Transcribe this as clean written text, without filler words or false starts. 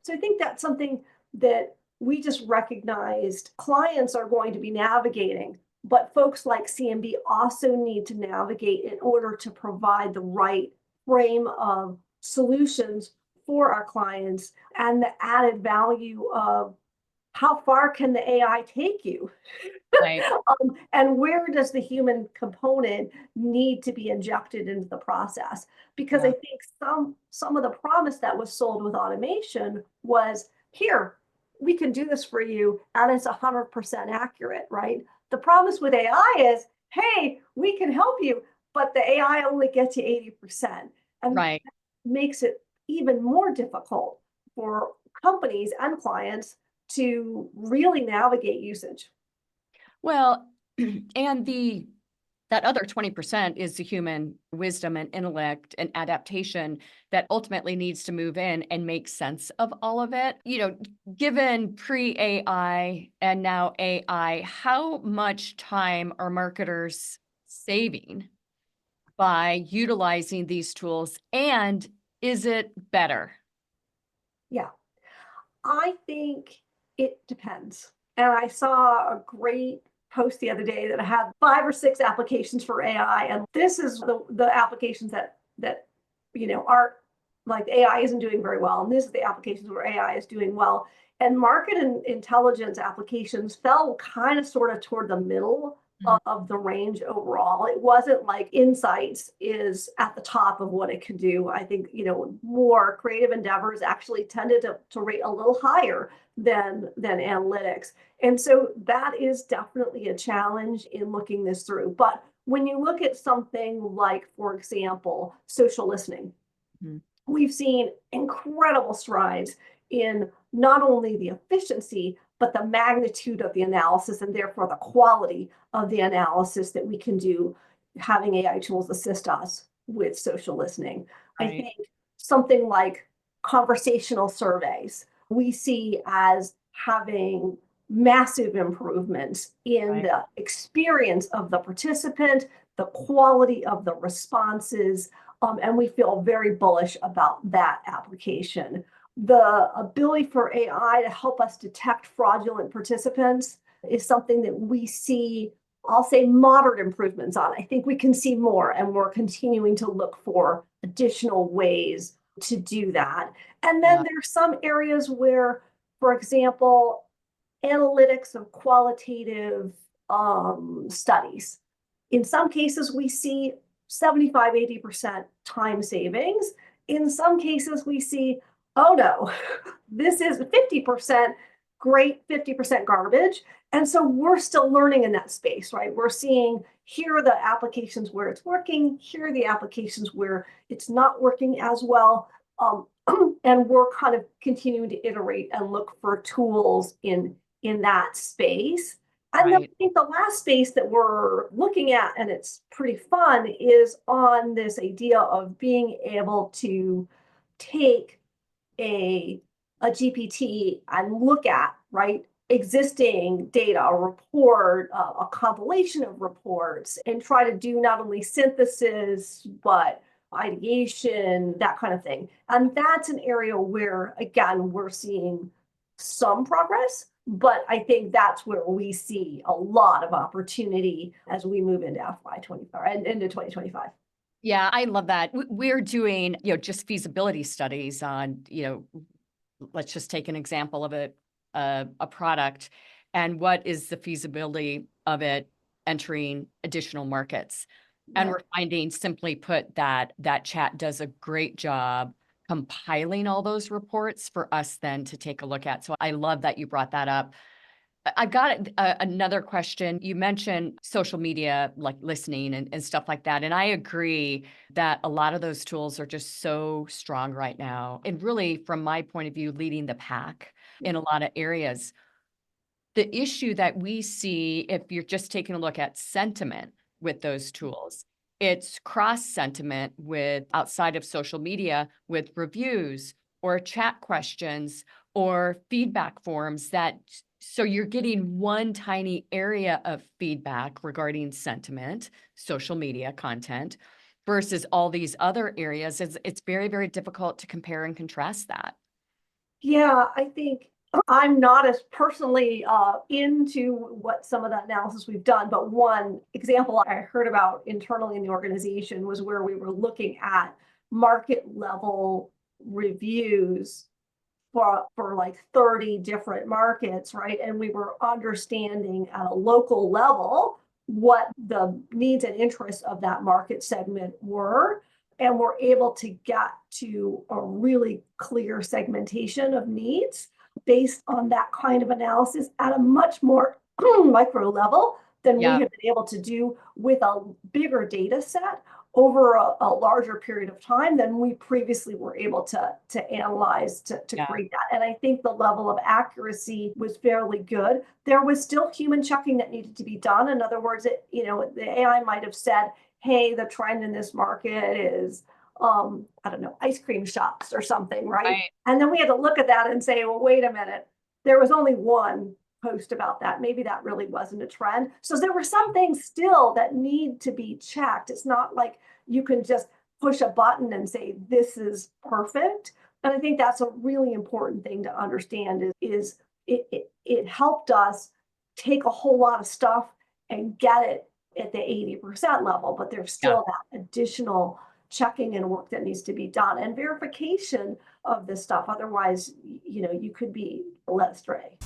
So I think that's something that we just recognized clients are going to be navigating, but folks like CMB also need to navigate in order to provide the right frame of solutions for our clients and the added value of how far can the AI take you? Right. And where does the human component need to be injected into the process? Because I Yeah. think some of the promise that was sold with automation was here, we can do this for you, and it's 100% accurate, right? The promise with AI is, hey, we can help you, but the AI only gets you 80%. And Right. makes it even more difficult for companies and clients to really navigate usage. Well, and that other 20% is the human wisdom and intellect and adaptation that ultimately needs to move in and make sense of all of it. Given pre-AI and now AI, how much time are marketers saving by utilizing these tools? And is it better? Yeah, I think it depends. And I saw a great post the other day that had 5 or 6 applications for AI, and this is the applications that aren't, like, AI isn't doing very well, and this is the applications where AI is doing well. And market and intelligence applications fell kind of sort of toward the middle Mhm. of the range overall. It wasn't like insights is at the top of what it can do. I think, more creative endeavors actually tended to rate a little higher than analytics. And so that is definitely a challenge in looking this through. But when you look at something like, for example, social listening, Mhm. we've seen incredible strides in not only the efficiency, but the magnitude of the analysis and therefore the quality of the analysis that we can do having AI tools assist us with social listening. I Right. think something like conversational surveys we see as having massive improvements in Right. the experience of the participant, the quality of the responses, and we feel very bullish about that application. The ability for AI to help us detect fraudulent participants is something that we see, I'll say, moderate improvements on. I think we can see more, and we're continuing to look for additional ways to do that. And then Yeah. there's some areas where, for example, analytics of qualitative studies. In some cases, we see 75, 80% time savings. In some cases, we see, oh no, this is 50% great, 50% garbage. And so we're still learning in that space, right? We're seeing here are the applications where it's working, here are the applications where it's not working as well. And we're kind of continuing to iterate and look for tools in that space. And then Right. I think the last space that we're looking at, and it's pretty fun, is on this idea of being able to take a GPT and look at, right, existing data, a report, a compilation of reports, and try to do not only synthesis, but ideation, that kind of thing. And that's an area where, again, we're seeing some progress, but I think that's where we see a lot of opportunity as we move into FY25 and into 2025. Yeah, I love that. We're doing, just feasibility studies on, let's just take an example of a product, and what is the feasibility of it entering additional markets. And Right. we're finding, simply put, that chat does a great job compiling all those reports for us then to take a look at. So I love that you brought that up. I've got another question. You mentioned social media, like listening and stuff like that. And I agree that a lot of those tools are just so strong right now. And really, from my point of view, leading the pack in a lot of areas. The issue that we see, if you're just taking a look at sentiment with those tools, it's cross sentiment with outside of social media with reviews or chat questions or feedback forms so you're getting one tiny area of feedback regarding sentiment, social media content, versus all these other areas. It's very, very difficult to compare and contrast that. Yeah, I think I'm not as personally into what some of the analysis we've done, but one example I heard about internally in the organization was where we were looking at market level reviews for like 30 different markets, right? And we were understanding at a local level what the needs and interests of that market segment were. And we're able to get to a really clear segmentation of needs based on that kind of analysis at a much more micro level than we Yeah, have been able to do with a bigger data set over a larger period of time than we previously were able to analyze to yeah, create that. And I think the level of accuracy was fairly good. There was still human checking that needed to be done. In other words, the AI might have said, hey, the trend in this market is, I don't know, ice cream shops or something, right? right. And then we had to look at that and say, well, wait a minute, there was only one post about that. Maybe that really wasn't a trend. So there were some things still that need to be checked. It's not like you can just push a button and say, this is perfect. And I think that's a really important thing to understand is it helped us take a whole lot of stuff and get it at the 80% level, but there's Yeah. still that additional checking and work that needs to be done and verification of this stuff. Otherwise, you could be led astray.